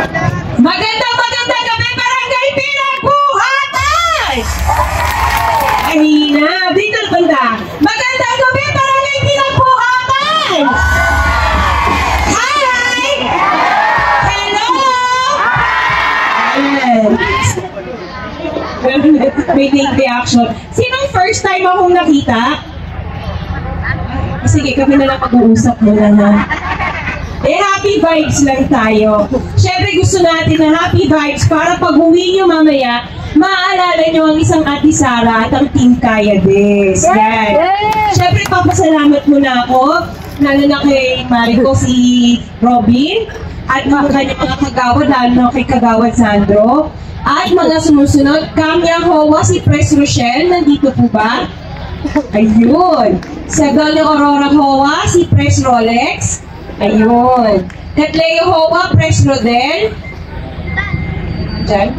Magandang gabi, Barangay Pinagbuhatan! Kanina, dito na banda. Magandang gabi, Barangay Pinagbuhatan! Hi! Hello! Waiting reaction. Sinong first time akong nakita? Sige, kami na lang pag-uusap muna na. Happy vibes lang tayo. Siyempre gusto natin na happy vibes para pag-uwi nyo mamaya, maaalala nyo ang isang Ate Sara at ang Team Kayades. Yan. Siyempre papasalamat muna ako, lalo na kay Marico, si Robin, at mga kanyang mga kagawad, lalo na kay Kagawad Sandro, at mga sumusunod, Kamya Hoa, si Pres Rochelle, nandito po ba? Ayun. Sa Gallo Aurora Hoa, si Pres Rolex. Ayun. Catleo Hoa, Pres Rodel. Diyan?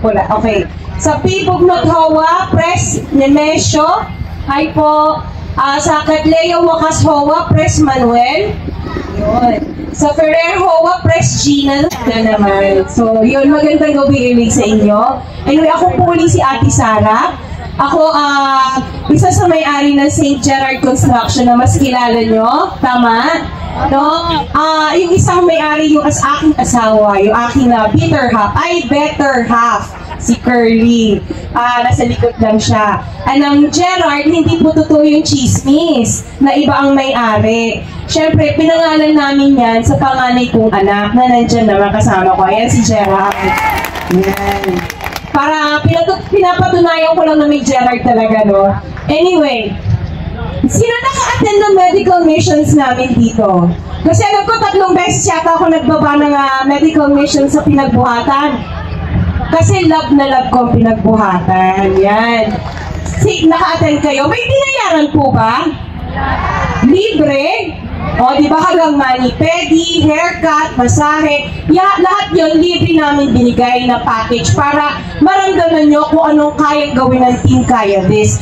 Wala. Okay. Sa Pipugnot Hoa, Pres Nemesio. Hi po. Sa Catleo Wakas Hoa, Pres Manuel. Ayun. Sa Ferrer Hoa, Pres Gina na naman. So, yun. Magandang gabi ibig sa inyo. Anyway, ako po si Ate Sara. Ako, isa sa may-ari ng St. Gerard Construction na mas kilala nyo. Tama? No? Yung isang may-ari yung aking asawa, yung aking better half, si Curly. Nasa likod lang siya. Ang Gerard, hindi po totoo yung chismis na iba ang may-ari. Siyempre, pinangalan namin yan sa panganay kong anak na nandyan naman kasama ko. Ayan si Gerard. Yan. Para pinapatunayan ko lang na may Gerard talaga, no? Anyway, sino naka-attend ng medical missions namin dito? Kasi alam ko 3 beses yata ako nagbaba ng medical mission sa Pinagbuhatan. Kasi love na love ko ang Pinagbuhatan. Yan. Naka-attend kayo? May binayaran po ba? Libre? O, di ba hanggang mani-pedi, haircut, masahe, lahat yun libre namin binigay na package para maramdaman nyo kung anong kayang gawin ng Team Kayades.